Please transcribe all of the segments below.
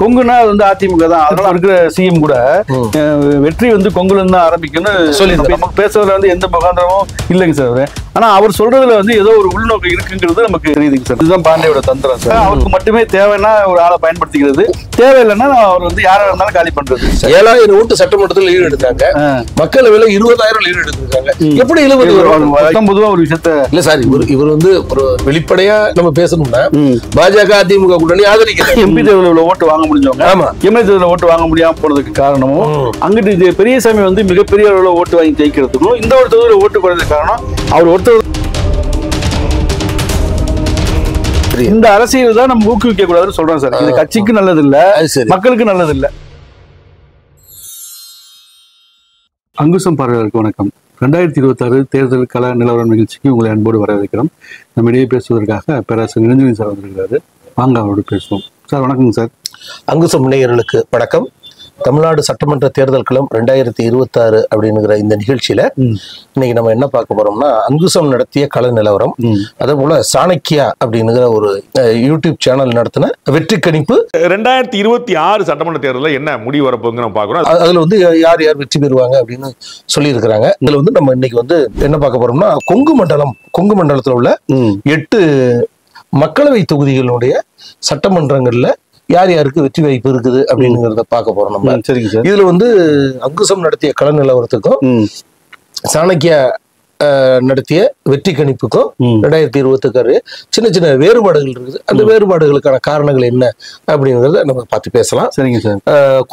கொங்குனா அது வந்து அதிமுக தான். அதனால இருக்கிற சிஎம் கூட வெற்றி வந்து கொங்குல இருந்து ஆரம்பிக்கும்னு சொல்லி நமக்கு பேசுறதுல வந்து எந்த முகாந்திரமும் இல்லைங்க சார் அவரு. ஆனா அவர் சொல்றதுல வந்து ஏதோ ஒரு உள்நோக்கம் இருக்குங்கிறது நமக்கு தெரியுதுங்க சார். இதுதான் பாண்டியோட தந்திரம் சார். அவருக்கு மட்டுமே தேவைன்னா ஒரு ஆளை பயன்படுத்திக்கிறது, தேவையில்லைன்னா அவர் வந்து யாரா இருந்தாலும் காலி பண்றது. 7000 ஓட்டு சட்டமன்றத்தில் லீடு எடுத்தாங்க, மக்களவையில 20000 லீடு எடுத்திருக்காங்க. எப்படி 19 ஒரு விஷயத்த இல்ல சார், இவர் வந்து ஒரு வெளிப்படையா நம்ம பேசணும்னா பாஜக அதிமுக கூட்டணி ஆதரிக்கிறாங்க. எம்பி தேர்தலில் ஓட்டு வாங்க முடிஞ்சவங்க, ஆமா எம்எல்ஏ தேர்தலில் ஓட்டு வாங்க முடியாம போனதுக்கு காரணமும் அங்கிட்டு இது பெரியசாமி வந்து மிகப்பெரிய அளவுல ஓட்டு வாங்கி ஜெயிக்கிறதுக்கும் இந்த ஒரு தொகுதியில் ஓட்டு குறைஞ்சதுக்கு காரணம் அவர் ஒருத்தர். இந்த அரசியல் தான் நம்ம ஊக்குவிக்க கூடாதுன்னு சொல்றோம் சார். இது கட்சிக்கு நல்லது இல்ல, மக்களுக்கு நல்லது இல்ல. அங்குசம் பார்வையாளருக்கு வணக்கம். 2026 தேர்தல் கள நிலவரம் நிகழ்ச்சிக்கு உங்களை அன்போடு வரவேற்கிறோம். நம்ம இடையே பேசுவதற்காக பேராசிரியர் நிரஞ்சனி சார் வந்திருக்கிறாரு. வாங்க அவரோடு பேசுவோம். சார் வணக்கங்க சார். அங்குசம் நேயர்களுக்கு வணக்கம். தமிழ்நாடு சட்டமன்ற தேர்தல் களம் 2026 அப்படிங்கிற இந்த நிகழ்ச்சியில இன்னைக்கு நம்ம என்ன பார்க்க போறோம்னா, அங்குசம் நடத்திய கள நிலவரம், அதே போல சாணக்கியா அப்படிங்கிற ஒரு யூடியூப் சேனல் நடத்தின வெற்றி கணிப்பு. 2026 சட்டமன்ற தேர்தலில் என்ன முடிவு வரப்போகுது நம்ம பார்க்குறோம். அதுல வந்து யார் யார் வெற்றி பெறுவாங்க அப்படின்னு சொல்லியிருக்கிறாங்க. இதுல வந்து நம்ம இன்னைக்கு வந்து என்ன பார்க்க போறோம்னா, கொங்கு மண்டலத்துல உள்ள 8 மக்களவை தொகுதிகளுடைய சட்டமன்றங்கள்ல யார் யாருக்கு வெற்றி வாய்ப்பு இருக்குது அப்படிங்கிறத பார்க்க போறோம் நம்ம. சரிங்க சார். இதுல வந்து அங்குசம் நடத்திய கள நிலவரத்துக்கும் சாணக்கியா நடத்திய வெற்றி கணிப்புக்கும் 2026 சின்ன சின்ன வேறுபாடுகள் இருக்குது. அந்த வேறுபாடுகளுக்கான காரணங்கள் என்ன அப்படிங்கறத நம்ம பார்த்து பேசலாம். சரிங்க சார்.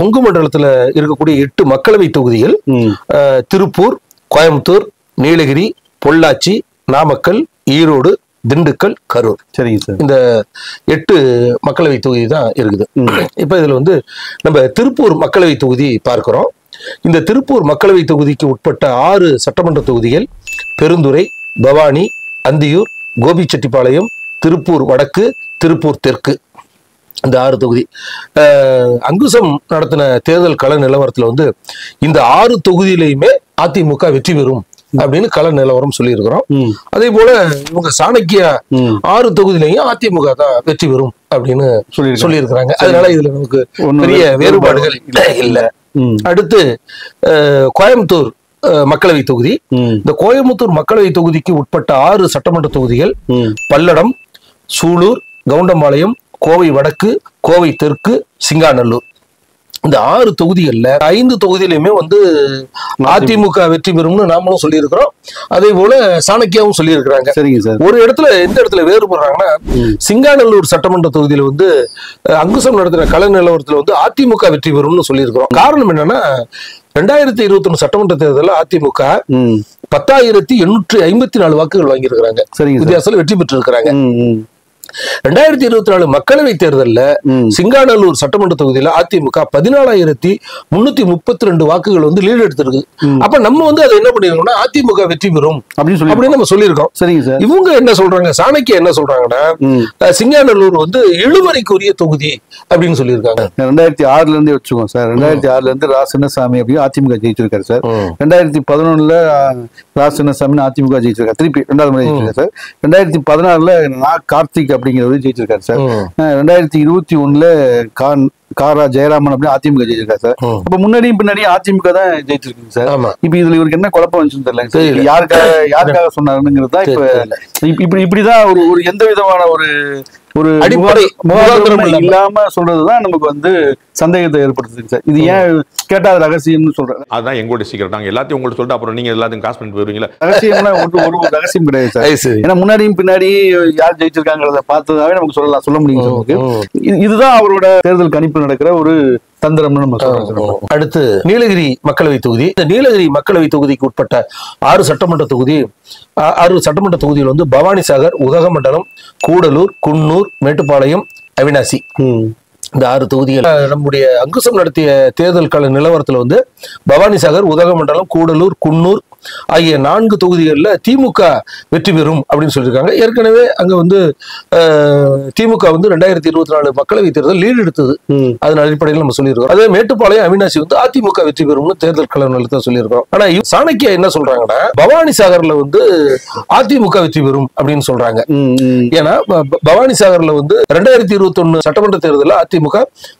கொங்கு மண்டலத்துல இருக்கக்கூடிய 8 மக்களவை தொகுதிகள் திருப்பூர், கோயம்புத்தூர், நீலகிரி, பொள்ளாச்சி, நாமக்கல், ஈரோடு, திண்டுக்கல், கரூர். சரிங்க சார். இந்த 8 மக்களவை தொகுதி தான் இருக்குது. இப்ப இதுல வந்து நம்ம திருப்பூர் மக்களவை தொகுதி பார்க்கிறோம். இந்த திருப்பூர் மக்களவை தொகுதிக்கு உட்பட்ட 6 சட்டமன்ற தொகுதிகள் பெருந்துறை, பவானி, அந்தியூர், கோபிச்செட்டிப்பாளையம், திருப்பூர் வடக்கு, திருப்பூர் தெற்கு. இந்த 6 தொகுதி அங்குசம் நடத்தின தேர்தல் கள நிலவரத்துல வந்து இந்த 6 தொகுதியிலையுமே அதிமுக வெற்றி பெறும் அப்படின்னு கள நிலவரம் சொல்லி இருக்கிறோம். அதே போல இவங்க சாணக்கியா 6 தொகுதியிலையும் அதிமுக தான் வெற்றி பெறும் அப்படின்னு சொல்லி இருக்கிறாங்க. அதனால இதுல நமக்கு பெரிய வேறுபாடுகள் இல்ல. அடுத்து கோயம்புத்தூர் மக்களவை தொகுதி. இந்த கோயம்புத்தூர் மக்களவை தொகுதிக்கு உட்பட்ட 6 சட்டமன்ற தொகுதிகள் பல்லடம், சூலூர், கவுண்டம்பாளையம், கோவை வடக்கு, கோவை தெற்கு, சிங்காநல்லூர். இந்த 6 தொகுதிகள்ல 5 தொகுதியிலுமே வந்து அதிமுக வெற்றி பெறும்னு நாமளும் சொல்லியிருக்கிறோம். அதே போல சாணக்கியாவும் சொல்லியிருக்கிறாங்க. சரிங்க சார். ஒரு இடத்துல எந்த இடத்துல வேறுபடுறாங்கன்னா, சிங்காநல்லூர் சட்டமன்ற தொகுதியில வந்து அங்குசம் நடத்துற கள நிலவரத்துல வந்து அதிமுக வெற்றி பெறும்னு சொல்லியிருக்கிறோம். காரணம் என்னன்னா, 2021 சட்டமன்ற தேர்தலில் அதிமுக 10,854 வாக்குகள் வாங்கியிருக்கிறாங்க. வித்தியாசத்துல வெற்றி பெற்று இருக்கிறாங்க. 2024 மக்களவை தேர்தலில் சிங்காநல்லூர் சட்டமன்ற தொகுதியில அதிமுக 14,332 வாக்குகள் வந்து லீடு எடுத்திருக்கு. அப்ப நம்ம வந்து அதை என்ன பண்ணிருக்கோம்னா, அதிமுக வெற்றி பெறும் அப்படின்னு நம்ம சொல்லியிருக்கோம். சரிங்க சார். இவங்க என்ன சொல்றாங்க, சாணக்கியா என்ன சொல்றாங்கன்னா, சிங்காநல்லூர் வந்து இழுவரைக்குரிய தொகுதி அப்படின்னு சொல்லியிருக்காங்க. 2006ல இருந்தே வச்சுக்கோங்க சார். 2006ல இருந்து ரா சின்னசாமி அப்படின்னு அதிமுக ஜெயிச்சிருக்காரு சார். 2011ல ரா சின்னசாமி அதிமுக ஜெயிச்சிருக்காரு, திருப்பி 2வது முறை ஜெயிச்சிருக்காரு சார். 2016ல கார்த்திக் அப்படிங்கிறவரு ஜெயிச்சிருக்காரு சார். 2021ல காரா ஜெயராமன் அப்படின்னு அதிமுக ஜெயிச்சிருக்காரு சார். அப்ப முன்னாடியும் பின்னாடியும் அதிமுக தான் ஜெயிச்சிருக்கு சார். இப்ப இதுல இவருக்கு என்ன குழப்பம் வந்துச்சுன்னு தெரியல. யாருக்காக சொன்னாருங்கிறது தான் இப்ப இப்படிதான் ஒரு எந்த விதமான ஒரு அடிப்படை இல்லாம சொல்றதுதான் நமக்கு வந்து சந்தேகத்தை ஏற்படுத்துது சார். இது ஏன் கேட்டா அது ரகசியம்னு சொல்றாங்க. அதுதான் எங்களுடைய சீக்கிரம். நாங்க எல்லாத்தையும் உங்களுக்கு சொல்லிட்டு அப்புறம் நீங்க எல்லாத்தையும் காசு பண்ணிட்டு போயிருவீங்களா? ரகசியம்னா ஒரு ரகசியம் கிடையாது சார். ஏன்னா முன்னாடியும் பின்னாடி யார் ஜெயிச்சிருக்காங்கிறத பார்த்ததாவே நமக்கு சொல்ல முடியும். இதுதான் அவரோட தேர்தல் கணிப்பு நடக்கிற ஒரு தந்திரம்னு நம்ம சொல்றோம். அடுத்து நீலகிரி மக்களவை தொகுதி. இந்த நீலகிரி மக்களவை தொகுதிக்கு உட்பட்ட 6 சட்டமன்ற தொகுதிகள் வந்து பவானிசாகர், உதகமண்டலம், கூடலூர், குன்னூர், மேட்டுப்பாளையம், அவினாசி. இந்த 6 தொகுதிகள் நம்முடைய அங்குசம் நடத்திய தேர்தல் கள நிலவரத்துல வந்து பவானிசாகர், உதகமண்டலம், கூடலூர், குன்னூர், ஆகிய 4 தொகுதிகளில் திமுக வெற்றி பெறும் அப்படின்னு சொல்லியிருக்காங்க. ஏற்கனவே அங்க வந்து திமுக வந்து 2024 மக்களவை தேர்தல் லீடு எடுத்தது. அதன் அடிப்படையில் நம்ம சொல்லியிருக்கோம். அதே மேட்டுப்பாளையம் அவினாசி வந்து அதிமுக வெற்றி பெறும்னு தேர்தல் கள நிலத்தை சொல்லியிருக்கோம். ஆனா சாணக்கியா என்ன சொல்றாங்கன்னா பவானி சாகர்ல வந்து அதிமுக வெற்றி பெறும் அப்படின்னு சொல்றாங்க. ஏன்னா பவானி சாகர்ல வந்து 2021 சட்டமன்ற தேர்தலில் அதிமுக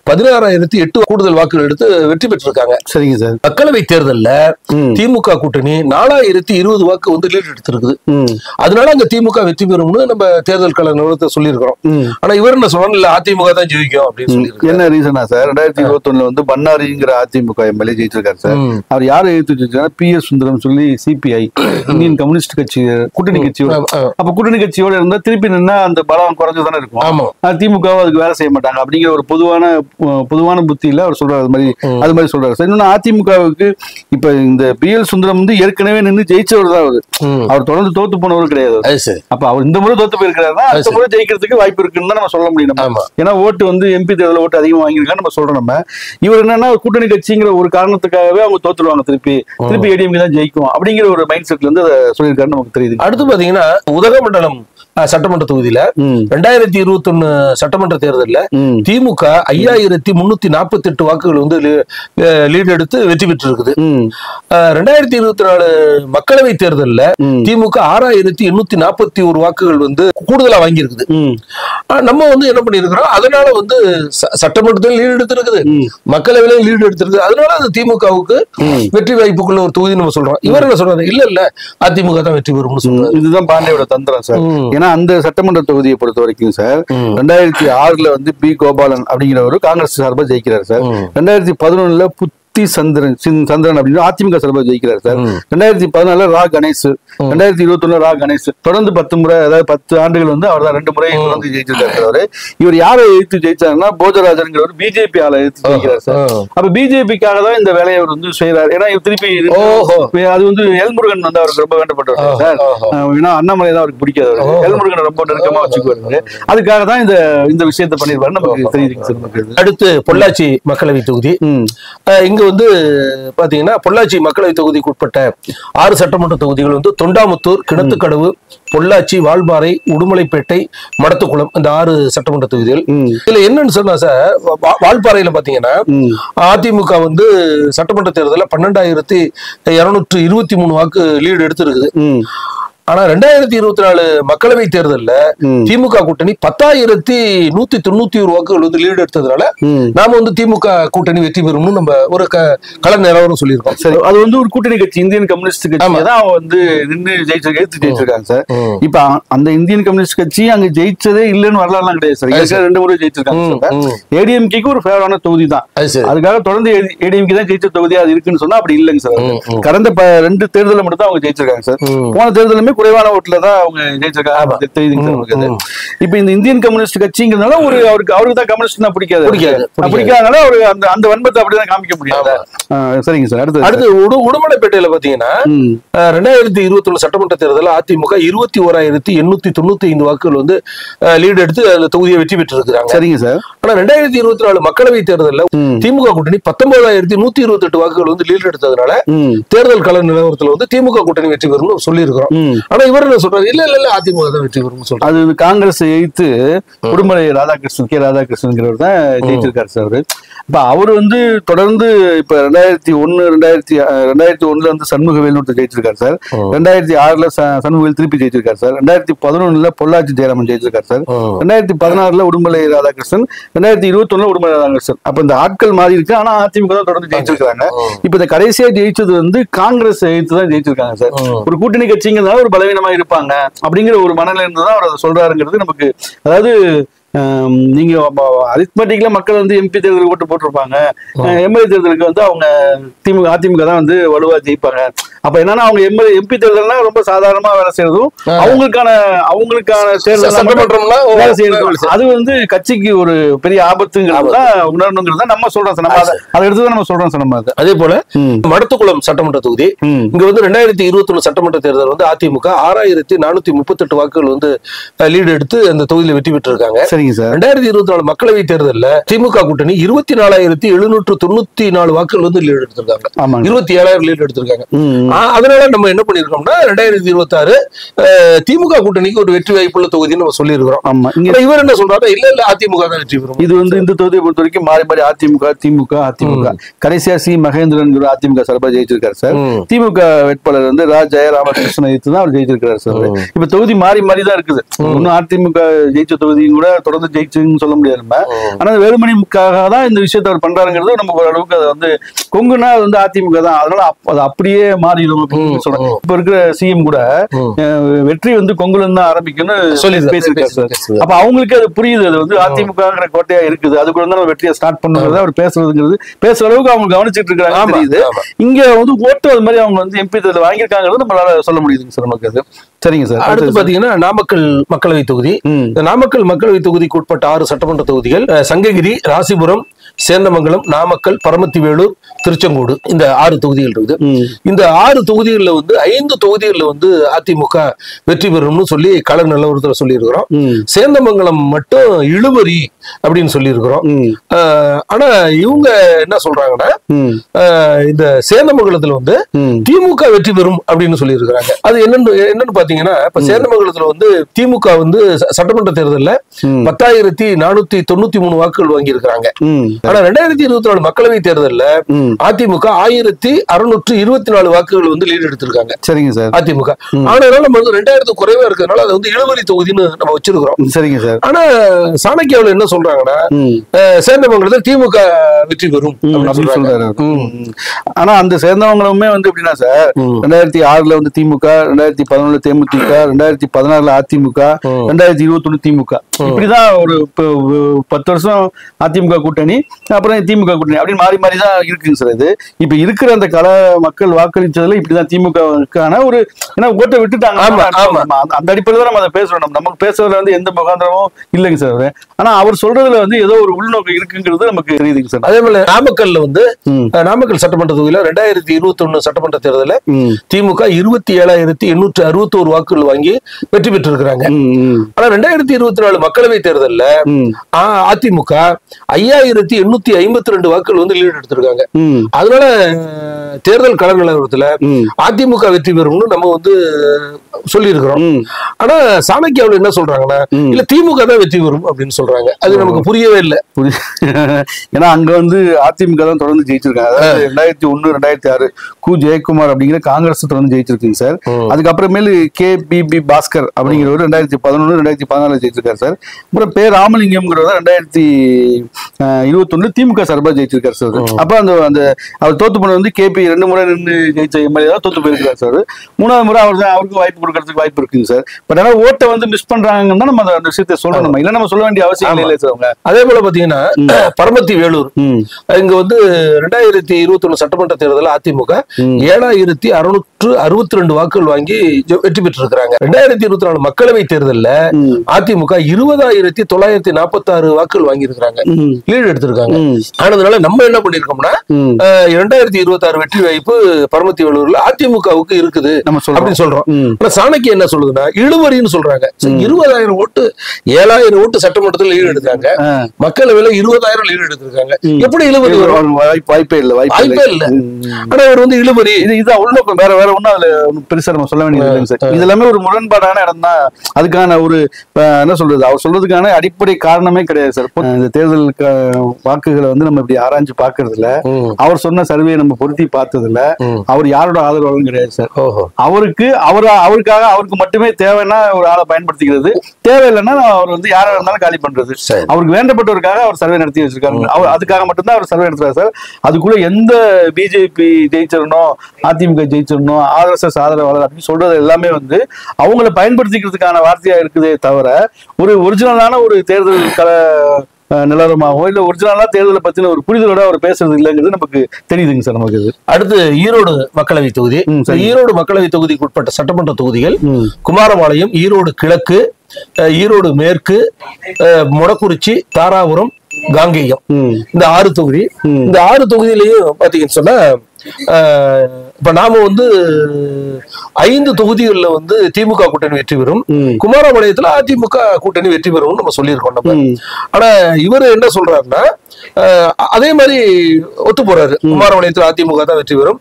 16,008 கூடுதல் வாக்குகள் எடுத்து வெற்றி பெற்றிருக்காங்க. சரிங்க சார். மக்களவை தேர்தல்ல திமுக கூட்டணி 4,020 வாக்கு வந்து லீட் எடுத்திருக்குது. அதனால அங்க திமுக வெற்றி பெறும்னு நம்ம தேர்தல் கள நிலத்தை சொல்லியிருக்கிறோம். ஆனா இவர் என்ன சொல்றாங்க, இல்ல அதிமுக தான் ஜெயிக்கும் அப்படின்னு சொல்லி. என்ன ரீசனா சார், 2021 வந்து பன்னாரிங்கிற அதிமுக எம்எல்ஏ ஜெயிச்சிருக்காரு சார். அவர் யாரை எதிர்த்து ஜெயிச்சாரு? PS சுந்தரம் சொல்லி சிபிஐ இந்தியன் கம்யூனிஸ்ட் கட்சி கூட்டணி கட்சியோட. அப்ப கூட்டணி கட்சியோட இருந்தா திருப்பி நின்னா அந்த பலம் குறைஞ்சுதானே இருக்கும். திமுக அதுக்கு வேலை செய்ய மாட்டாங்க அப்படிங்கிற ஒரு பொதுவான புத்தியில அவர் சொல்றாரு. அது மாதிரி சொல்றாரு சார். இன்னொன்னு அதிமுகவுக்கு இப்ப இந்த PL சுந்தரம் வந்து ஏற்கனவே நின்று ஜெயிச்சவர் தான். அவர் தொடர்ந்து தோத்து போனவர் கிடையாது. அப்ப அவர் இந்த முறை தோத்து போயிருக்கிறாருன்னா அடுத்த முறை ஜெயிக்கிறதுக்கு வாய்ப்பு இருக்குன்னு தான் நம்ம சொல்ல முடியும். ஏன்னா ஓட்டு வந்து MP தேர்தல் ஓட்டு அதிகமா வாங்கியிருக்கான்னு நம்ம சொல்றோம். நம்ம இவர் என்னன்னா கூட்டணி கட்சிங்கிற ஒரு காரணத்துக்காகவே அவங்க தோத்துருவாங்க, திருப்பி ADMK தான் ஜெயிக்கும் அப்படிங்கிற ஒரு மைண்ட் செட்ல இருந்து அதை சொல்லியிருக்காருன்னு நமக்கு தெரியுது. அடுத்து பாத்தீங்கன்னா உதகமண்டலம் சட்டமன்ற தொகுதியில 2021 சட்டமன்ற தேர்தலில் திமுக 5,348 வாக்குகள் வந்து லீட் எடுத்து வெற்றி பெற்று இருக்குது. 2024 மக்களவை தேர்தலில் திமுக 6,841 வாக்குகள் வந்து கூடுதலா வாங்கி இருக்குது. நம்ம வந்து என்ன பண்ணிருக்கிறோம், அதனால வந்து சட்டமன்றத்தில் லீடு எடுத்திருக்குது, மக்களவையில லீடு எடுத்திருக்கு. அதனால அது திமுகவுக்கு வெற்றி வாய்ப்புக்குள்ள ஒரு தொகுதி நம்ம சொல்றோம். இவர் என்ன சொல்றாரு, இல்ல அதிமுக தான் வெற்றி பெறும்னு சொல்றாரு. இதுதான் பாண்டியோட தந்திரம் சார். ஏன்னா அந்த சட்டமன்ற தொகுதியை பொறுத்த வரைக்கும் சார் 2006 வந்து பி கோபாலன் அப்படிங்கிறவரு காங்கிரஸ் சார்பா ஜெயிக்கிறார் சார். 2011 சந்திரன் அப்படின்னு அதிமுக சார்பா ஜெயிக்கிறார் சார். 2014 ரா கணேஷ், 2021 ரா கணேஷ், தொடர்ந்து 10 முறை, அதாவது 10 ஆண்டுகள் வந்து அவர் தான் 2 முறை தொடர்ந்து ஜெயிச்சிருக்காரு. இவர் யாரை எதிர்த்து ஜெயிச்சாருன்னா போஜராஜன்கிறவர் பிஜேபி ஆளை எதிர்த்து ஜெயிக்கிறார் சார். அப்ப பிஜேபிக்காக தான் இந்த வேலையை அவர் வந்து செய்யறாரு. ஏன்னா இவர் திருப்பி அது வந்து எல்முருகன் வந்து அவருக்கு ரொம்ப வேண்டப்பட்டவர் சார். ஏன்னா அண்ணாமலை தான் அவருக்கு பிடிக்காது. எல்முருகன் ரொம்ப நெருக்கமா வச்சுக்குவாரு. அதுக்காக தான் இந்த விஷயத்தை பண்ணிருப்பாரு நமக்கு தெரியுது. அடுத்து பொள்ளாச்சி மக்களவை தொகுதி. இங்க வந்து பாத்தீங்கன்னா பொள்ளாச்சி மக்களவை தொகுதிக்கு உட்பட்ட 6 சட்டமன்ற தொகுதிகள் வந்து தொண்டாமுத்தூர், கிணத்துக்கடவு, பொள்ளாச்சி, வால்பாறை, உடுமலைப்பேட்டை, மடத்துக்குளம், இந்த 6 சட்டமன்ற தொகுதிகள். இதுல என்னன்னு சொன்னா சார், வால்பாறையில பாத்தீங்கன்னா அதிமுக வந்து சட்டமன்ற தேர்தலில் 12,223 வாக்கு லீடு எடுத்து இருக்குது. ஆனா 2024 மக்களவை தேர்தல்ல திமுக கூட்டணி 10,191 வாக்குகள் வந்து லீடு எடுத்ததுனால நாம வந்து திமுக கூட்டணி வெற்றி பெறும்னு நம்ம ஒரு கள நிலவரம் சொல்லியிருக்கோம். சரி, அது வந்து ஒரு கூட்டணி கட்சி, இந்தியன் கம்யூனிஸ்ட் கட்சி தான் வந்து நின்று ஜெயிச்சிருக்காங்க சார். இப்ப அந்த இந்தியன் கம்யூனிஸ்ட் கட்சி அங்க ஜெயிச்சதே இல்லைன்னு வரலாறுலாம் கிடையாது சார். 2 முறை ஜெயிச்சிருக்காங்க. ADMK ஒரு ஃபேவரான தொகுதி தான். அதுக்காக தொடர்ந்து ADMK தான் ஜெயிச்ச தொகுதியா அது இருக்குன்னு சொன்னா அப்படி இல்லைங்க சார். கடந்த 2 தேர்தலில் மட்டும் தான் அவங்க ஜெயிச்சிருக்காங்க சார். போன தேர்தலுமே குறைவான ஓட்டுல தான் அவங்க ஜெயிச்சிருக்காங்க. இப்ப இந்த இந்தியன் கம்யூனிஸ்ட் கட்சிங்கிறதுனால அவருக்கு தான் கம்யூனிஸ்ட் பிடிக்காதனால அவரு அந்த வன்மத்தை அப்படிதான் காமிக்க முடியாது. சரிங்க சார். அடுத்து உடுமலைப்பேட்டையில பாத்தீங்கன்னா 2021 சட்டமன்ற தேர்தலில் அதிமுக 21,895 வாக்குகள் வந்து லீடு எடுத்து அந்த தொகுதியை வெற்றி பெற்று இருக்கிறாங்க. சரிங்க சார். ஆனா 2024 மக்களவை தேர்தலில் திமுக கூட்டணி 19,128 வாக்குகள் வந்து லீடு எடுத்ததுனால தேர்தல் கள நிலவரத்துல வந்து திமுக கூட்டணி வெற்றி பெறும் சொல்லி இருக்கிறோம். ஆனா இவர் என்ன சொல்றாரு, இல்ல அதிமுக தான் வெற்றி பெறும் சொல்றாரு. அது காங்கிரஸ் எதிர்த்து உடுமலை ராதாகிருஷ்ணன் தான் ஜெயிச்சிருக்காரு சார். இப்ப அவரு வந்து தொடர்ந்து இப்ப 2001 வந்து சண்முகவேல் ஜெயிச்சிருக்காரு சார். 2006 சண்முகவேல் திருப்பி ஜெயிச்சிருக்காரு சார். 2011 பொள்ளாச்சி ஜெயராமன் ஜெயிச்சிருக்காரு சார். 2016 உடுமலை ராதாகிருஷ்ணன், 2021 உடுமலை ராதாகிருஷ்ணன். அப்ப இந்த ஆட்கள் மாறி இருக்கு. ஆனா அதிமுக தான் தொடர்ந்து ஜெயிச்சிருக்காங்க. இப்ப இந்த கடைசியா ஜெயிச்சது வந்து காங்கிரஸ் எதிர்த்து தான் ஜெயிச்சிருக்காங்க சார். ஒரு கூட்டணி கட்சிங்கிறதுனால ஒரு பலவீனமா இருப்பாங்க அப்படிங்கிற ஒரு மனநிலை இருந்துதான் அவர் அதை சொல்றாருங்கிறது நமக்கு, அதாவது நீங்க அரித்மெட்டிக்ல மக்கள் வந்து MP தேர்தலுக்கு ஓட்டு போட்டிருப்பாங்க, MLA தேர்தலுக்கு வந்து அவங்க அதிமுக தான் வந்து வலுவா ஜெயிப்பாங்க. அப்ப என்னன்னா அவங்க MP தேர்தல்னா ரொம்ப சாதாரணமா வேலை செய்யறதும் அவங்களுக்கான தேர்தல் வேலை செய்யறதும் அது வந்து கட்சிக்கு ஒரு பெரிய ஆபத்துங்கிறதுதான் உணரணுங்கிறத நம்ம சொல்றோம் சார். நம்ம அதை எடுத்துதான் நம்ம சொல்றோம் சார். நம்ம அதே போல மடத்துக்குளம் சட்டமன்ற தொகுதி இங்க வந்து 2021 சட்டமன்ற தேர்தல் வந்து அதிமுக 6,438 வாக்குகள் வந்து லீடு எடுத்து அந்த தொகுதியில வெற்றி பெற்றிருக்காங்க. சரிங்க சார். 2024 மக்களவை தேர்தலில் திமுக கூட்டணி 24,794 வாக்குகள் வந்து லீடு எடுத்திருக்காங்க. 27,000 லீடு எடுத்திருக்காங்க. அதனால நம்ம என்ன பண்ணிருக்கோம்னா 2026 திமுக கூட்டணிக்கு ஒரு வெற்றி வாய்ப்புள்ள தொகுதின்னு நம்ம சொல்லியிருக்கிறோம். இவர் என்ன சொல்றாரு, இல்ல அதிமுக தான் வெற்றி பெறும். இது வந்து இந்த தொகுதியை பொறுத்த வரைக்கும் மாறி மாறி அதிமுக கடைசியா சி மகேந்திரன் அதிமுக சார்பா ஜெயிச்சிருக்காரு சார். திமுக வேட்பாளர் வந்து ஜெயராமகிருஷ்ணன் தான் அவர் ஜெயிச்சிருக்காரு சார். இப்ப தொகுதி மாறி மாறி தான் இருக்குது. ஒன்னும் அதிமுக ஜெயிச்ச தொகுதியும் கூட தொடர்ந்து ஜெயிச்சுன்னு சொல்ல முடியாது நம்ம. ஆனா வேலுமணிக்காக தான் இந்த விஷயத்த அவர் பண்றாருங்கிறது நம்ம ஓரளவுக்கு அதை வந்து கொங்குனா அது வந்து அதிமுக தான், அதனால அது அப்படியே மாறிடும் அப்படின்னு சொல்றாங்க. இப்ப இருக்கிற சிஎம் கூட வெற்றி வந்து கொங்குல இருந்து தான் ஆரம்பிக்கும்னு சொல்லி பேசியிருக்காரு சார். அப்ப அவங்களுக்கு அது புரியுது, அது வந்து அதிமுகங்கிற கோட்டையா இருக்குது, அதுக்குள்ள தான் வெற்றியை ஸ்டார்ட் பண்ணுறது அவர் பேசுறதுங்கிறது பேசுற அளவுக்கு அவங்க கவனிச்சுட்டு இருக்காங்க தெரியுது. இங்க வந்து ஓட்டு அது மாதிரி அவங்க வந்து எம்பி தேர்தல் வாங்கியிருக்காங்கிறது நம்மளால சொல்ல முடியுதுங்க சார் நமக்கு. அது சரிங்க சார். அடுத்து பாத்தீங்கன்னா நாமக்கல் மக்களவை தொகுதி. நாமக்கல் மக்களவை தொகுதிக்கு உட்பட்ட 6 சட்டமன்ற தொகுதிகள் சங்ககிரி, ராசிபுரம், சேந்தமங்கலம், நாமக்கல், பரமத்தி வேலூர், திருச்செங்கோடு, இந்த 6 தொகுதிகள் இருக்குது. இந்த 6 தொகுதிகளில் வந்து 5 தொகுதிகளில் வந்து அதிமுக வெற்றி பெறும்னு சொல்லி கள நிலவரத்தில் சொல்லி இருக்கிறோம். சேந்தமங்கலம் மட்டும் இழுபறி அப்படின்னு சொல்லி இருக்கிறோம். ஆனா இவங்க என்ன சொல்றாங்கன்னா இந்த சேந்தமங்கலத்துல வந்து திமுக வெற்றி பெறும் அப்படின்னு சொல்லி இருக்கிறாங்க. அது என்னன்னு பாத்தீங்கன்னா இப்ப சேந்தமங்கலத்துல வந்து திமுக வந்து சட்டமன்ற தேர்தலில் 10,493 வாக்குகள் வாங்கி இருக்கிறாங்க. ஆனா 2024 மக்களவை தேர்தலில் அதிமுக 1,624 வாக்குகள் வந்து லீடு எடுத்திருக்காங்க. சரிங்க சார். அதிமுக ஆனாலும் நம்ம வந்து 2000 குறைவா இருக்கிறதுனால அது வந்து இழுபறி தொகுதின்னு நம்ம வச்சிருக்கிறோம். சரிங்க சார். ஆனா சாணக்கியாவில் என்ன சொல்றாங்கன்னா சேந்தமங்கலத்தில் திமுக வெற்றி பெறும் அப்படின்னு சொல்றாரு. ஆனா அந்த சேர்ந்தவங்களுமே வந்து எப்படின்னா சார் 2006 வந்து திமுக, 2011 தேமுதிக, 2016 அதிமுக, 2021 திமுக, இப்படிதான் ஒரு 10 வருஷம் அதிமுக கூட்டணி, அப்புறம் திமுக கூட்டணி அப்படின்னு மாறி மாறி தான் இருக்குங்க சார். இது இப்ப இருக்கிற அந்த கல மக்கள் வாக்களிச்சதுல இப்படிதான் திமுகவுக்கான ஒரு ஏன்னா ஓட்டை விட்டுட்டாங்க. அந்த அடிப்படையில் தான் நம்ம அதை பேசுறோம். நமக்கு பேசுறதுல வந்து எந்த முகாந்திரமும் இல்லைங்க சார். ஆனா அவர் சொல்றதுல வந்து ஏதோ ஒரு உள்நோக்கம் இருக்குங்கிறது நமக்கு தெரியுதுங்க சார். அதே போல நாமக்கல்ல வந்து நாமக்கல் சட்டமன்ற தொகுதியில 2021 சட்டமன்ற தேர்தலில் திமுக 27,861 வாக்குகள் வாங்கி வெற்றி பெற்றிருக்கிறாங்க. ஆனா 2024 மக்களவை தேர்தலில் அதிமுக 5,852 வாக்குகள் வந்து லீடு எடுத்திருக்காங்க. அதனால தேர்தல் கள நிலவரத்துல அதிமுக வெற்றி பெறும்னு நம்ம வந்து சொல்லி இருக்கிறோம். ஆனா சாணக்கியாவில் என்ன சொல்றாங்கன்னா இல்ல திமுக தான் வெற்றி பெறும் அப்படின்னு சொல்றாங்க. அது நமக்கு புரியவே இல்லை. ஏன்னா அங்க வந்து அதிமுக தான் தொடர்ந்து ஜெயிச்சிருக்காங்க. அதாவது 2001, 2006 கு ஜெயக்குமார் அப்படிங்கிற காங்கிரஸ் தொடர்ந்து ஜெயிச்சிருக்குங்க சார். அதுக்கப்புறமேலு KBB பாஸ்கர் அப்படிங்கிறவர் 2011, 2014 ஜெயிச்சிருக்காரு சார். அப்புறம் ராமலிங்கம்ங்கிறவர் 2021 திமுக சார்பா ஜெயிச்சிருக்காரு சார். அப்ப அந்த அவர் தோத்து போனது வந்து KP 2 முறை நின்று ஜெயிச்ச எம்எல்ஏ தான் தோத்து போயிருக்காரு சார். 3வது முறை அவருக்கு வாய்ப்பு கொடுக்கறதுக்கு வாய்ப்பு இருக்குங்க சார். பட் ஆனா ஓட்டை வந்து மிஸ் பண்றாங்கன்னு தான் நம்ம அந்த விஷயத்தை சொல்றோம். நம்ம இல்ல நம்ம சொல்ல வேண்டிய அவசியம் இல்லை சார். அவங்க அதே போல பாத்தீங்கன்னா பரமத்தி வேலூர் இங்க வந்து 2021 சட்டமன்ற தேர்தலில் அதிமுக 7,662 வாக்குகள் வாங்கி வெற்றி பெற்றிருக்கிறாங்க. 2024 மக்களவை தேர்தலில் அதிமுக 20,946 வாக்குகள் வாங்கி இருக்கிறாங்க, லீடு எடுத்திருக்காங்க. ஆனதுனால நம்ம என்ன பண்ணிருக்கோம்னா 2026 வெற்றி வாய்ப்பு பரமத்தி வேலூர்ல அதிமுகவுக்கு இருக்குது அப்படின்னு சொல்றோம். சாணக்கிய என்ன சொல்லுதுன்னா இழுபறின்னு சொல்றாங்க. 20,000 ஓட்டு 7,000 ஓட்டு சட்டமன்றத்தில் லீடு எடுத்தாங்க, மக்களவையில 20,000 லீடு எடுத்திருக்காங்க. எப்படி இழுபறி வரும்? வாய்ப்பே இல்லை. ஆனா அவர் வந்து இழுபறி இதுதான் உள்நோக்கம், வேற ஒன்னும் அதுல பெருசா நம்ம சொல்ல வேண்டியது. இது எல்லாமே ஒரு முரண்பாடான இடம் தான். அதுக்கான ஒரு என்ன சொல்றது, அவர் சொல்றதுக்கான அடிப்படை காரணமே கிடையாது சார். இந்த தேர்தல் வாக்குகளை வந்து நம்ம இப்படி ஆராய்ஞ்சு பாக்குறது இல்ல, அவர் சொன்ன சர்வே நம்ம பொருத்தி பார்த்தது இல்ல, அவர் யாரோட ஆதரவாளரும் கிடையாது சார். அவருக்காக அவருக்கு மட்டுமே தேவைன்னா ஒரு ஆளை பயன்படுத்திக்கிறது, தேவையில்லைன்னா அவர் வந்து யாரா இருந்தாலும் காலி பண்றது. அவருக்கு வேண்டப்பட்டவருக்காக அவர் சர்வே நடத்தி வச்சிருக்காரு. அவர் அதுக்காக மட்டும்தான் அவர் சர்வே நடத்துறாரு சார். அதுக்குள்ள எந்த பிஜேபி ஜெயிச்சிடணும், அதிமுக ஜெயிச்சிடணும், RSS ஆதரவாளர் அப்படின்னு சொல்றது எல்லாமே வந்து அவங்களை பயன்படுத்திக்கிறதுக்கான வார்த்தையா இருக்குதே தவிர ஒரு ஒரிஜினலான ஒரு தேர்தல் நிலவரமாகவோ இல்ல ஒரிஜினலா தேர்தலை பத்தின ஒரு புரிதலோட அவர் பேசுறது இல்லைங்கிறது நமக்கு தெரியுதுங்க சார். நமக்கு அடுத்து ஈரோடு மக்களவை தொகுதி. ஈரோடு மக்களவை தொகுதிக்கு உட்பட்ட சட்டமன்ற தொகுதிகள் குமாரபாளையம், ஈரோடு கிழக்கு, ஈரோடு மேற்கு, மொடக்குறிச்சி, தாராபுரம், காங்கேயம், இந்த 6 தொகுதி. இந்த 6 தொகுதியிலையும் பாத்தீங்கன்னு சொன்னா இப்ப நாம வந்து 5 தொகுதிகளில் வந்து திமுக கூட்டணி வெற்றி பெறும், குமாரபாளையத்துல அதிமுக கூட்டணி வெற்றி பெறும் நம்ம சொல்லியிருக்கோம் நம்ம. ஆனா இவரு என்ன சொல்றாருன்னா அதே மாதிரி ஒத்து போறாரு. குமாரபாளையத்தில் அதிமுக தான் வெற்றி பெறும்,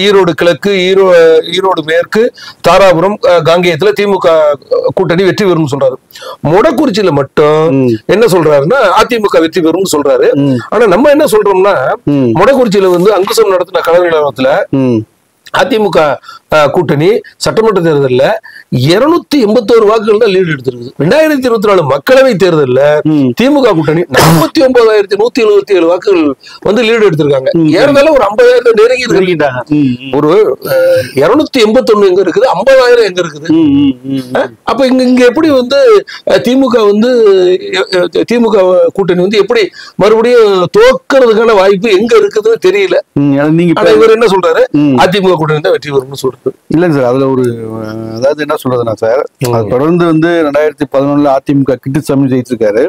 ஈரோடு கிழக்கு, ஈரோடு மேற்கு, தாராபுரம், காங்கேயத்துல திமுக கூட்டணி வெற்றி பெறும் சொல்றாரு. மொடக்குறிச்சியில மட்டும் என்ன சொல்றாருன்னா அதிமுக வெற்றி பெறும் சொல்றாரு. ஆனா நம்ம என்ன சொல்றோம்னா மொடக்குறிச்சியில வந்து அங்குசம் நடத்தின கலர் நிலவரத்துல அதிமுக கூட்டணி சட்டமன்ற தேர்தலில் 281 வாக்குகள் தான் லீடு எடுத்திருக்கு. 2024 மக்களவை தேர்தலில் திமுக கூட்டணி 49,177 வாக்குகள் வந்து லீடு எடுத்திருக்காங்க. ஏறதால ஒரு 50,000 நெருங்கி இருக்கிட்டாங்க. ஒரு 281 எங்க இருக்குது, 50,000 எங்க இருக்குது? அப்ப இங்க எப்படி வந்து திமுக கூட்டணி வந்து எப்படி மறுபடியும் தோக்கிறதுக்கான வாய்ப்பு எங்க இருக்குதுன்னு தெரியல. இவர் என்ன சொல்றாரு, அதிமுக கூட்டணி தான் வெற்றி வரும்னு சொல்றாரு. இல்லைங்க சார், அதுல ஒரு அதாவது என்ன சொல்றதுன்னா சார், தொடர்ந்து வந்து 2011 அதிமுக கிட்டுசாமி ஜெயிச்சிருக்காரு,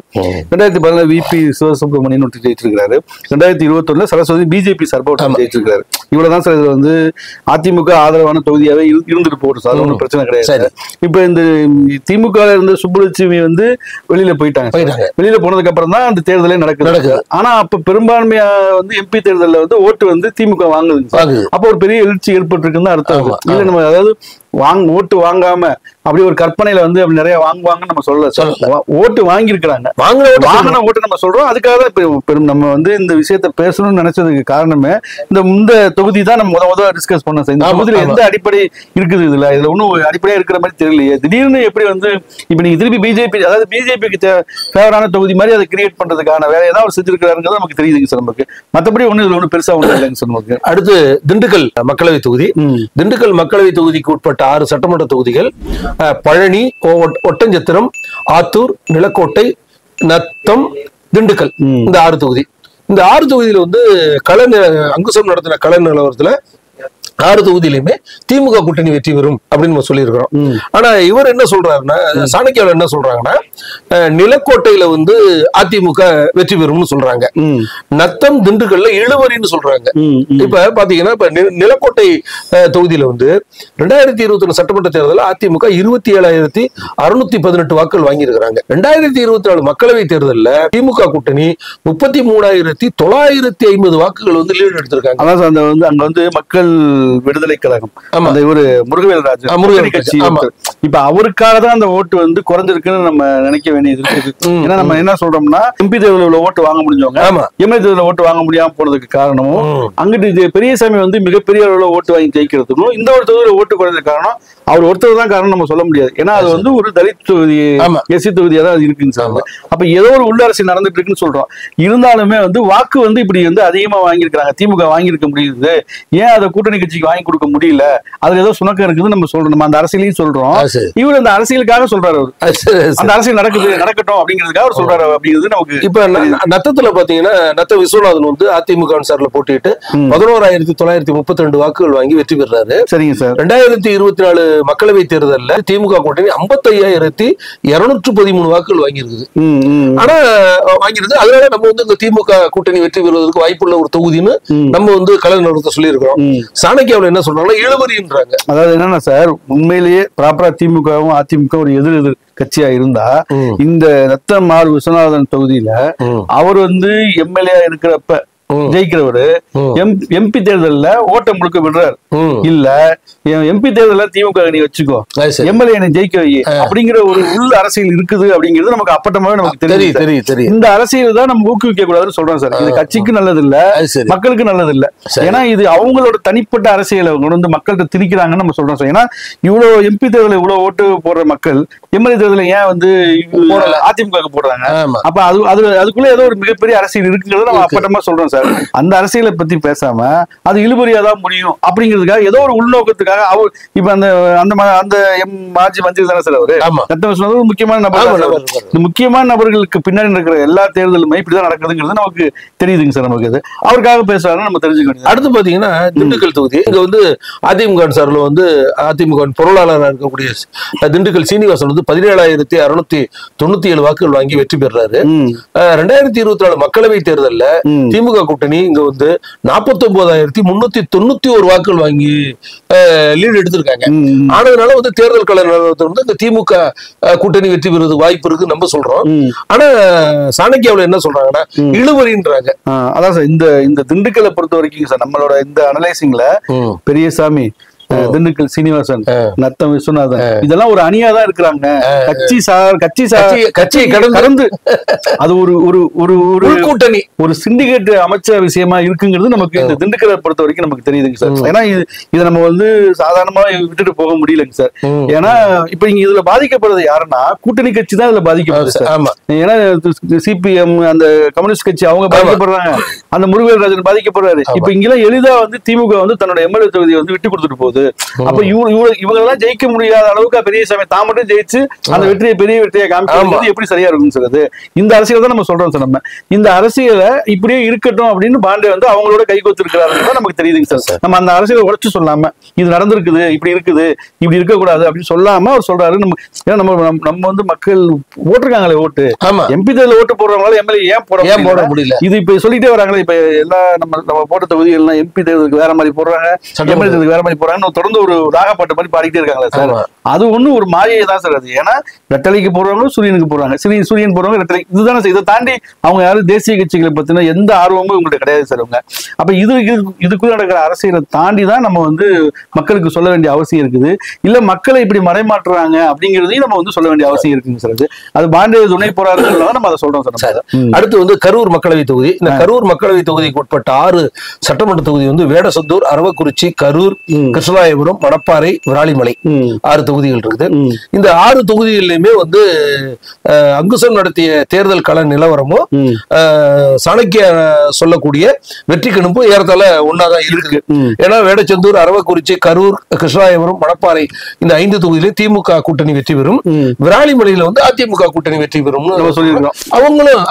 2014 விபி சிவசுப்ரமணியன் ஒருத்தர் ஜெயிச்சிருக்காரு, 2021 சரஸ்வதி பிஜேபி சார்பா ஜெயிச்சிருக்காரு. இவ்வளவுதான் சார். இது வந்து அதிமுக ஆதரவான தொகுதியாவே இருந்துட்டு போகுது சார், ஒன்றும் பிரச்சனை கிடையாது. இப்ப இந்த திமுக இருந்த சுப்புலட்சுமி வந்து வெளியில போயிட்டாங்க. வெளியில போனதுக்கு அப்புறம் தான் அந்த தேர்தலே நடக்குது. ஆனா அப்ப பெரும்பான்மையா வந்து எம்பி தேர்தலில் வந்து ஓட்டு வந்து திமுக வாங்குது. அப்ப ஒரு பெரிய எழுச்சி ஏற்பட்டு இருக்குன்னு அர்த்தம். இல்ல நம்ம அதாவது ஓட்டு வாங்காம அப்படி ஒரு கற்பனையில வந்து அப்படி நிறைய வாங்குவாங்கன்னு நம்ம சொல்ல, ஓட்டு வாங்கியிருக்கிறாங்க, வாங்கின ஓட்டு நம்ம சொல்றோம். அதுக்காக தான் நம்ம வந்து இந்த விஷயத்த பேசணும்னு நினைச்சதுக்கு காரணமே இந்த தொகுதி தான் நம்ம முதல்ல டிஸ்கஸ் பண்ணோம் சார். இந்த தொகுதியில எந்த அடிப்படை இருக்குது, இதுல ஒன்னும் அடிப்படையா இருக்கிற மாதிரி தெரியலையே. திடீர்னு எப்படி வந்து இப்ப நீங்க திருப்பி பிஜேபி, அதாவது பிஜேபிக்கு ஃபேவரான தொகுதி மாதிரி அதை கிரியேட் பண்றதுக்கான வேலை ஏதாவது செஞ்சிருக்கிறாருங்கிறது நமக்கு தெரியுதுங்க சார். நமக்கு மற்றபடி ஒண்ணு பெருசா ஒண்ணு இல்லைங்க சார். நமக்கு அடுத்து திண்டுக்கல் மக்களவை தொகுதி. திண்டுக்கல் மக்களவை தொகுதிக்கு உட்பட்ட 6 சட்டமன்ற தொகுதிகள் பழனி, ஒட்டஞ்சத்திரம், ஆத்தூர், நிலக்கோட்டை, நத்தம், திண்டுக்கல். இந்த 6 தொகுதி. இந்த 6 தொகுதியில வந்து அங்குசம் நடத்தின கள நிலவரத்துல 6 தொகுதியிலுமே திமுக கூட்டணி வெற்றி பெறும் அப்படின்னு நம்ம சொல்லியிருக்கிறோம். ஆனா இவர் என்ன சொல்றாருன்னா, சாணக்கியாவில் என்ன சொல்றாங்கன்னா நிலக்கோட்டையில வந்து அதிமுக வெற்றி பெறும்னு சொல்றாங்க, நத்தம், திண்டுக்கல்ல இழுவரின்னு சொல்றாங்க. இப்ப பாத்தீங்கன்னா இப்ப நிலக்கோட்டை தொகுதியில வந்து 2021 சட்டமன்ற தேர்தலில் அதிமுக 27,618 வாக்குகள் வாங்கியிருக்கிறாங்க. 2024 மக்களவை தேர்தலில் திமுக கூட்டணி 33,950 வாக்குகள் வந்து லீடு எடுத்திருக்காங்க. அதான் அங்க வந்து மக்கள் விடுதலை கழகம், அந்த இவரு முருகவேல் கட்சி, இப்ப அவருக்காக தான் அந்த ஓட்டு வந்து குறைஞ்சிருக்குன்னு நம்ம நினைக்க வேண்டியது இருக்குது. ஏன்னா நம்ம என்ன சொல்றோம்னா எம்பி தேர்தலில் ஓட்டு வாங்க முடிஞ்சவங்க எம்எல்ஏ தேர்தலில் ஓட்டு வாங்க முடியாம போனதுக்கு காரணமும் அங்கிட்டு பெரியசாமி வந்து மிகப்பெரிய அளவுல ஓட்டு வாங்கி ஜெயிக்கிறதுக்கும் இந்த ஒரு தொகுதியில ஓட்டு குறைஞ்ச காரணம் அவர் ஒருத்தர் தான் காரணம் நம்ம சொல்ல முடியாது. ஏன்னா அது வந்து ஒரு தலித் தொகுதி, எஸ்சி தொகுதியா தான் அது இருக்குன்னு சார். அப்ப ஏதோ ஒரு உள்ளரசு நடந்துட்டு இருக்குன்னு சொல்றோம். இருந்தாலுமே வந்து வாக்கு வந்து இப்படி வந்து அதிகமா வாங்கியிருக்காங்க, திமுக வாங்கியிருக்க முடியுது, ஏன் அதை கூட்டணி கட்சிக்கு வாங்கி கொடுக்க முடியல, அதுல ஏதோ சுணக்கம் இருக்குதுன்னு நம்ம சொல்றோம். நம்ம அந்த அரசியலையும் சொல்றோம். இவர் அந்த அரசியலுக்காக சொல்றாரு, அந்த அரசியல் நடக்கட்டும் அப்படிங்கிறதுக்காக அவர் சொல்றாரு அப்படிங்கிறது நமக்கு. இப்ப நத்தத்துல பாத்தீங்கன்னா நத்த விஸ்வநாதன் வந்து அதிமுக சார்ல போட்டிட்டு 11,932 வாக்குகள் வாங்கி வெற்றி பெறாரு. சரிங்க சார். 2024 மக்களவை தேர்தலில் திமுக கூட்டணி 55,213 வாக்குகள் வாங்கியிருக்குது. ஆனா வாங்கிருக்கு. அதனால நம்ம வந்து இந்த திமுக கூட்டணி வெற்றி பெறுவதற்கு வாய்ப்புள்ள ஒரு தொகுதின்னு நம்ம வந்து கலந்து நடத்த சொல்லி இருக்கிறோம். சாணக்கியாவில் என்ன சொல்றாங்கன்னா இழுவரின்றாங்க. அதாவது என்னன்னா சார், உண்மையிலேயே ப்ராப்பரா திமுகவும் அதிமுக ஒரு எதிர் கட்சியா இருந்தா இந்த நத்தம் ஆர் விஸ்வநாதன் தொகுதியில அவர் வந்து எம்எல்ஏ இருக்கிறப்ப ஜெயிக்கிறவரு எம்பி தேர்தல்ல ஓட்ட முழுக்க விடுறாரு. இல்ல எம்பி தேர்தல திமுக நீ வச்சுக்கோ, எம்எல்ஏ ஜெயிக்க வை அப்படிங்கிற ஒரு உள்ள அரசியல் இருக்குது அப்படிங்கிறது நமக்கு அப்பட்டமாவே நமக்கு தெரியும். இந்த அரசியல் தான் நம்ம ஊக்குவிக்க கூடாதுன்னு சொல்றோம் சார். இது கட்சிக்கு நல்லது இல்ல, மக்களுக்கு நல்லது இல்ல. ஏன்னா இது அவங்களோட தனிப்பட்ட அரசியலை வந்து மக்கள்கிட்ட திணிக்கிறாங்கன்னு நம்ம சொல்றோம் சார். ஏன்னா இவ்வளவு எம்பி தேர்தல இவ்வளவு ஓட்டு போடுற மக்கள் எம்எல்ஏ தேர்தல ஏன் வந்து அதிமுக போடுறாங்க? அப்ப அதுக்குள்ள ஏதோ ஒரு மிகப்பெரிய அரசியல் இருக்குங்கிறத நம்ம அப்பட்டமா சொல்றோம் சார். அந்த அரசியலை பத்தி பேசாம அது இழுபறியா தான் முடியும் அப்படிங்கிறதுக்காக ஏதோ ஒரு உள்நோக்கத்துக்காக அவர் இப்ப அந்த மாஜி மந்திரி தானே சார் அவரு, ஒரு முக்கியமான நபர். இந்த முக்கியமான நபர்களுக்கு பின்னாடி இருக்கிற எல்லா தேர்தலுமே இப்படிதான் நடக்குதுங்கிறது நமக்கு தெரியுதுங்க சார். நமக்கு இது அவருக்காக பேசுறாருன்னு நம்ம தெரிஞ்சுக்கணும். அடுத்து பாத்தீங்கன்னா திண்டுக்கல் தொகுதி, இங்க வந்து அதிமுக சார்ல வந்து அதிமுக பொருளாளராக இருக்கக்கூடிய திண்டுக்கல் சீனிவாசன் வந்து 17,697 வாக்குகள் வாங்கி வெற்றி பெறாரு. 2024 மக்களவை தேர்தலில் திமுக கூட்டணி இங்க வந்து 49,391 வாக்குகள் வாங்கி லீடு எடுத்திருக்காங்க. ஆனதுனால வந்து தேர்தல் கள நிலவரத்தில் வந்து இந்த திமுக கூட்டணி வெற்றி பெறுவது வாய்ப்பு இருக்கு நம்ம சொல்றோம். ஆனா சாணக்கியாவில் என்ன சொல்றாங்கன்னா இழுவரின்றாங்க. அதான் சார் இந்த திண்டுக்கலை பொறுத்த வரைக்கும் சார் நம்மளோட இந்த அனலைசிங்ல பெரியசாமி, திண்டுக்கல் சீனிவாசன், நத்தம் விஸ்வநாதன் இதெல்லாம் ஒரு அணியா தான் இருக்கிறாங்க. கட்சியை கடந்து அது ஒரு கூட்டணி, ஒரு சிண்டிகேட் அமைச்ச விஷயமா இருக்குங்கிறது நமக்கு இந்த திண்டுக்கலை பொறுத்த வரைக்கும் நமக்கு தெரியுதுங்க சார். ஏன்னா இதை நம்ம வந்து சாதாரணமா விட்டுட்டு போக முடியலங்க சார். ஏன்னா இப்ப இங்க இதுல பாதிக்கப்படுறது யாருன்னா கூட்டணி கட்சி தான் இதுல பாதிக்கப்படுது சார். ஏன்னா சிபிஎம் அந்த கம்யூனிஸ்ட் கட்சி அவங்க பாதிக்கப்படுறாங்க, அந்த முருகன் ராஜன் பாதிக்கப்படுறாரு. இப்ப இங்கெல்லாம் எளிதா வந்து திமுக வந்து தன்னோட எம்எல்ஏ தொகுதியை வந்து விட்டு கொடுத்துட்டு போகுது. அப்ப இவங்க எல்லாம் ஜெயிக்க முடியாத அளவுக்கு பெரியசாமி தான் மட்டும் ஜெயிச்சு அந்த வெற்றியை பெரிய வெற்றியை காமிக்கிறது எப்படி சரியா இருக்கும் சார்? அது இந்த அரசியல் தான் நம்ம சொல்றோம் சார். நம்ம இந்த அரசியலை இப்படியே இருக்கட்டும் அப்படின்னு பாண்டே வந்து அவங்களோட கை கோத்திருக்கிறாருன்னு நமக்கு தெரியுதுங்க சார். நம்ம அந்த அரசியலை உடைச்சு சொல்லாம இது நடந்திருக்குது, இப்படி இருக்குது, இப்படி இருக்கக்கூடாது அப்படின்னு சொல்லாம அவர் சொல்றாரு. நம்ம வந்து மக்கள் போட்டிருக்காங்களே ஓட்டு, எம்பி தேர்தல் ஓட்டு போடுறவங்களால எம்எல்ஏ ஏன் போட முடியல? இது இப்ப சொல்லிட்டே வராங்களே. இப்ப எல்லா நம்ம போட்ட தொகுதிகள் எல்லாம் எம்பி தேர்தலுக்கு வேற மாதிரி போடுறாங்க, எம்எல்ஏ தேர்தலுக்கு வேற மாதிரி போடுறாங்க, தொடர்ந்து ஒரு ராகப்பாட்டு மாதிரி பாடிக்கிட்டே இருக்காங்களா சார்? அது ஒண்ணு ஒரு மாயை தான் சார் அது. ஏன்னா ரெட்டலைக்கு போடுறவங்க சூரியனுக்கு போடுறாங்க, சூரியன் போடுறவங்க ரெட்டலை, இதுதானே சார். இதை தாண்டி அவங்க யாரும் தேசிய கட்சிகளை பத்தின எந்த ஆர்வமும் உங்கள்கிட்ட கிடையாது சார். அவங்க அப்ப இதுக்குள்ள நடக்கிற அரசியலை தாண்டி தான் நம்ம வந்து மக்களுக்கு சொல்ல வேண்டிய அவசியம் இருக்குது. இல்ல மக்களை இப்படி மறைமாற்றுறாங்க அப்படிங்கிறதையும் நம்ம வந்து சொல்ல வேண்டிய அவசியம் இருக்குங்க சார். அது பாண்டே துணை போராடுறதுனால நம்ம அதை சொல்றோம் சார். அடுத்து வந்து கரூர் மக்களவை தொகுதி. இந்த கரூர் மக்களவை தொகுதிக்கு உட்பட்ட 6 சட்டமன்ற தொகுதி வந்து வேடசந்தூர், அரவக்குறிச்சி, கரூர், கிருஷ்ணராயபுரம், மணப்பாறை, விராலிமலை 6 தொகுதிகள் இருக்குது. இந்த 6 தொகுதிகளிலுமே வந்து அங்குசம் நடத்திய தேர்தல் கள நிலவரமும் சாணக்கிய சொல்லக்கூடிய வெற்றி கணிப்பும் ஏறத்தாழ ஒன்னாதான் இருக்கு. ஏன்னா வேடச்சந்தூர், அரவக்குறிச்சி, கரூர், கிருஷ்ணராயபுரம், மணப்பாறை இந்த 5 தொகுதியிலும் திமுக கூட்டணி வெற்றி பெறும். விராலிமலையில வந்து அதிமுக கூட்டணி வெற்றி பெறும் சொல்லியிருக்கோம். அவங்களும்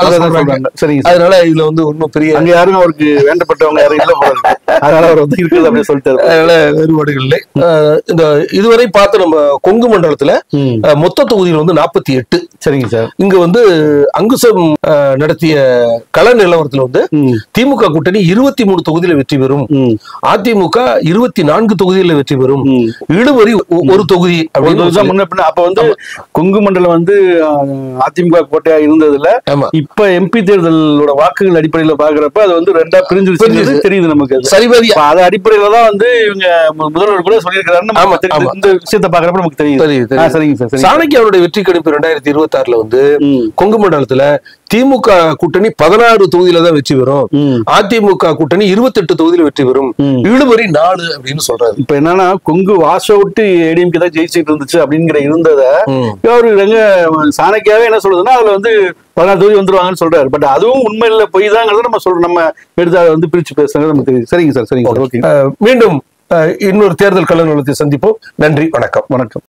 அதனால இதுல வந்து ஒன்னும் பெரிய அங்க யாரும் அவருக்கு வேண்டப்பட்டவங்க யாரும் இல்ல போல இருக்கு. அதனால அவர் வந்து இருக்குது அப்படின்னு சொல்லிட்டு அதனால வேறுபாடுகள் இல்லை. இந்த இதுவரை பார்த்து நம்ம கொங்கு மண்டலத்துல மொத்த தொகுதியில் வந்து 48. சரிங்க சார். இங்க வந்து அங்குசம் நடத்திய கள நிலவரத்துல வந்து திமுக கூட்டணி 23 தொகுதியில வெற்றி பெறும், அதிமுக 24 தொகுதியில வெற்றி பெறும், இழுவரி 1 தொகுதி அப்படின்னு. அப்ப வந்து கொங்கு மண்டலம் வந்து அதிமுக கோட்டையா இருந்ததுல இப்ப எம்பி தேர்தலோட வாக்குகள் அடிப்படையில பாக்குறப்ப அது வந்து 2ஆ பிரிஞ்சு தெரியுது நமக்கு. சரிபாதி அது அடிப்படையில தான் வந்து இவங்க முதல்வர் கூட சொல்லியிருக்கிறாரு. இந்த விஷயத்தை பாக்குறப்ப நமக்கு தெரியுது. சரிங்க சார். சாணக்கிய அவருடைய வெற்றி கணிப்பு 2026 வந்து கொங்கு மண்டலத்துல திமுக கூட்டணி 16 தொகுதியில தான் வெற்றி பெறும், அதிமுக கூட்டணி 28 தொகுதியில வெற்றி பெறும், இழுபறி 4 அப்படின்னு சொல்றாரு. இப்ப என்னன்னா கொங்கு வாஷ் அவுட் ஏடிஎம்கே தான் ஜெயிச்சுட்டு இருந்துச்சு அப்படிங்கிற இருந்தத அவரு சாணக்கியாவே என்ன சொல்றதுன்னா அதுல வந்து 16 தொகுதி வந்துருவாங்கன்னு சொல்றாரு. பட் அதுவும் உண்மை இல்ல, பொய் தாங்கிறத நம்ம சொல்றோம். நம்ம எடுத்து அதை வந்து பிரிச்சு பேசுறது நமக்கு தெரியுது. சரிங்க சார். சரிங்க சார். ஓகே. மீண்டும் இன்னொரு தேர்தல் கள நிலவரத்தை சந்திப்போம். நன்றி, வணக்கம். வணக்கம்.